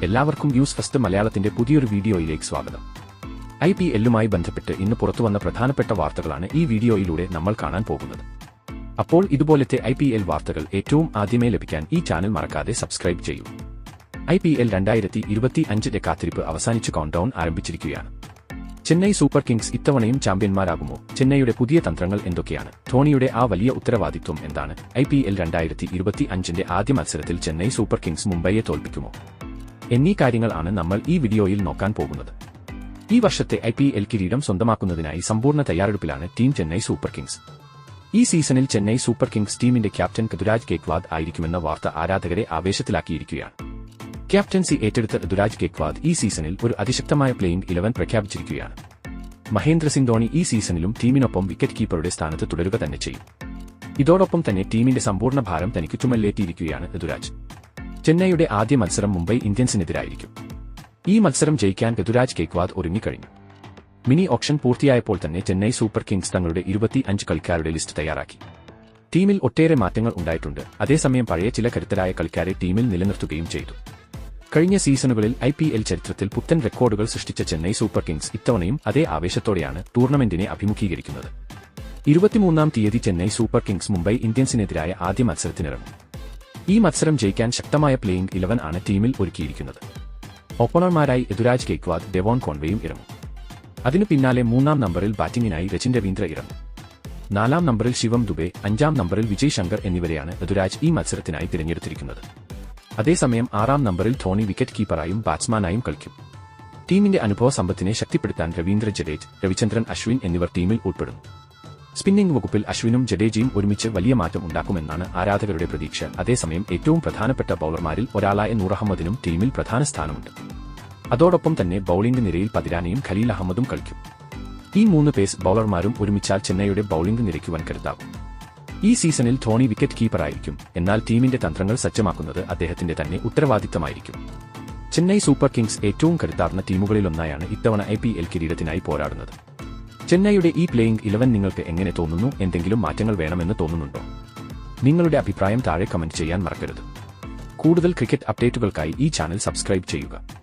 എല്ലാവർക്കും news first മലയാളത്തിന്റെ പുതിയൊരു വീഡിയോയിലേക്ക് സ്വാഗതം. IPL-ലുമായി ബന്ധപ്പെട്ട് ഇന്ന് പുറത്തുവന്ന പ്രധാനപ്പെട്ട വാർത്തകളാണ് ഈ വീഡിയോയിലൂടെ നമ്മൾ കാണാൻ പോകുന്നത്. അപ്പോൾ ഇതുപോലത്തെ IPL വാർത്തകൾ ഏറ്റവും ആദ്യമേ ലഭിക്കാൻ ഈ ചാനൽ മറക്കാതെ സബ്സ്ക്രൈബ് ചെയ്യൂ. IPL 2025 കാത്തിരിപ്പ് അവസാനിച്ച് കൗണ്ട്ഡൗൺ ആരംഭിച്ചിരിക്കുകയാണ്. ചെന്നൈ സൂപ്പർ കിങ്സ് ഇത്തവണയും ചാമ്പ്യന്മാരാകുമോ? ചെന്നൈയുടെ പുതിയ തന്ത്രങ്ങൾ എന്തൊക്കെയാണ്? ധോണിയുടെ ആ വലിയ ഉത്തരവാദിത്വം എന്താണ്? IPL 2025 ആദ്യ മത്സരത്തിൽ ചെന്നൈ സൂപ്പർ കിങ്സ് മുംബൈയെ തോൽപ്പിക്കുമോ? എന്നീ കാര്യങ്ങളാണ് നമ്മൾ ഈ വീഡിയോയിൽ നോക്കാൻ പോകുന്നത്. ഈ വർഷത്തെ IPL കിരീടം സ്വന്തമാക്കുന്നതിനായി സമ്പൂർണ്ണ തയ്യാറെടുപ്പിലാണ് ടീം ചെന്നൈ സൂപ്പർ കിങ്സ്. ഈ സീസണിൽ ചെന്നൈ സൂപ്പർ കിങ്സ് ടീമിന്റെ ക്യാപ്റ്റൻ ഋതുരാജ് ഗേക്വാദ് ആയിരിക്കുമെന്ന വാർത്ത ആരാധകരെ ആവേശത്തിലാക്കിയിരിക്കുകയാണ്. ക്യാപ്റ്റൻസി ഏറ്റെടുത്ത ഋതുരാജ് ഗേക്വാദ് ഈ സീസണിൽ ഒരു അതിശക്തമായ പ്ലേയിംഗ് 11 പ്രഖ്യാപിച്ചിരിക്കുകയാണ്. മഹേന്ദ്ര സിംഗ് ധോണി ഈ സീസണിലും ടീമിനൊപ്പം വിക്കറ്റ് കീപ്പറുടെ സ്ഥാനത്ത് തുടരുക തന്നെ ചെയ്യും. ഇതോടൊപ്പം തന്നെ ടീമിന്റെ സമ്പൂർണ്ണ ഭാരം തനിക്ക് ചുമലിലേറ്റിയിരിക്കുകയാണ് ഋതുരാജ്. ചെന്നൈയുടെ ആദ്യ മത്സരം മുംബൈ ഇന്ത്യൻസിനെതിരായിരിക്കും. ഈ മത്സരം ജയിക്കാൻ ഋതുരാജ് ഗേക്വാദ് ഒരുങ്ങിക്കഴിഞ്ഞു. മിനി ഓപ്ഷൻ പൂർത്തിയായപ്പോൾ തന്നെ ചെന്നൈ സൂപ്പർ കിങ്സ് തങ്ങളുടെ 25 കളിക്കാരുടെ ലിസ്റ്റ് തയ്യാറാക്കി. ടീമിൽ ഒട്ടേറെ മാറ്റങ്ങൾ ഉണ്ടായിട്ടുണ്ട്. അതേസമയം പഴയ ചില കരുത്തരായ കളിക്കാരെ ടീമിൽ നിലനിർത്തുകയും ചെയ്തു. കഴിഞ്ഞ സീസണുകളിൽ IPL ചരിത്രത്തിൽ പുത്തൻ റെക്കോർഡുകൾ സൃഷ്ടിച്ച ചെന്നൈ സൂപ്പർ കിങ്സ് ഇത്തവണയും അതേ ആവേശത്തോടെയാണ് ടൂർണമെന്റിനെ അഭിമുഖീകരിക്കുന്നത്. 23-ാം തീയതി ചെന്നൈ സൂപ്പർ കിങ്സ് മുംബൈ ഇന്ത്യൻസിനെതിരായ ആദ്യ മത്സരത്തിനിറങ്ങും. ഈ മത്സരം ജയിക്കാൻ ശക്തമായ പ്ലേയിംഗ് 11 ആണ് ടീമിൽ ഒരുക്കിയിരിക്കുന്നത്. ഓപ്പണർമാരായി ഋതുരാജ് ഗേക്വാദ്, ഡെവോൺ കോൺവേയും ഇറങ്ങും. അതിനു പിന്നാലെ 3-ാം നമ്പറിൽ ബാറ്റിംഗിനായി രചിൻ രവീന്ദ്ര ഇറങ്ങും. 4-ാം നമ്പറിൽ ശിവം ദുബെ, 5-ാം നമ്പറിൽ വിജയ് ശങ്കർ എന്നിവരെയാണ് ഋതുരാജ് ഈ മത്സരത്തിനായി തിരഞ്ഞെടുത്തിരിക്കുന്നത്. അതേസമയം 6-ാം നമ്പറിൽ ധോണി വിക്കറ്റ് കീപ്പറായും ബാറ്റ്സ്മാനായും കളിക്കും. ടീമിന്റെ അനുഭവ സമ്പത്തിനെ ശക്തിപ്പെടുത്താൻ രവീന്ദ്ര ജഡേജ, രവിചന്ദ്രൻ അശ്വിൻ എന്നിവർ ടീമിൽ ഉൾപ്പെടുന്നു. സ്പിന്നിംഗ് വകുപ്പിൽ അശ്വിനും ജഡേജയും ഒരുമിച്ച് വലിയ മാറ്റം ഉണ്ടാക്കുമെന്നാണ് ആരാധകരുടെ പ്രതീക്ഷ. അതേസമയം ഏറ്റവും പ്രധാനപ്പെട്ട ബൌളർമാരിൽ ഒരാളായ നൂർ അഹമ്മദിനും ടീമിൽ പ്രധാന സ്ഥാനമുണ്ട്. അതോടൊപ്പം തന്നെ ബൌളിംഗ് നിരയിൽ പതിരാനയും ഖലീൽ അഹമ്മദും കളിക്കും. ഈ 3 പേസ് ബൌളർമാരും ഒരുമിച്ചാൽ ചെന്നൈയുടെ ബൌളിംഗ് നിരയ്ക്ക് വൻ കരുത്താകും. ഈ സീസണിൽ ധോണി വിക്കറ്റ് കീപ്പറായിരിക്കും. എന്നാൽ ടീമിന്റെ തന്ത്രങ്ങൾ സജ്ജമാക്കുന്നത് അദ്ദേഹത്തിന്റെ തന്നെ ഉത്തരവാദിത്തമായിരിക്കും. ചെന്നൈ സൂപ്പർ കിങ്സ് ഏറ്റവും കരുത്താർന്ന ടീമുകളിലൊന്നായാണ് ഇത്തവണ IPL കിരീടത്തിനായി പോരാടുന്നത്. ചെന്നൈയുടെ ഈ പ്ലേയിംഗ് 11 നിങ്ങൾക്ക് എങ്ങനെ തോന്നുന്നു? എന്തെങ്കിലും മാറ്റങ്ങൾ വേണമെന്ന് തോന്നുന്നുണ്ടോ? നിങ്ങളുടെ അഭിപ്രായം താഴെ കമന്റ് ചെയ്യാൻ മറക്കരുത്. കൂടുതൽ ക്രിക്കറ്റ് അപ്ഡേറ്റുകൾക്കായി ഈ ചാനൽ സബ്സ്ക്രൈബ് ചെയ്യുക.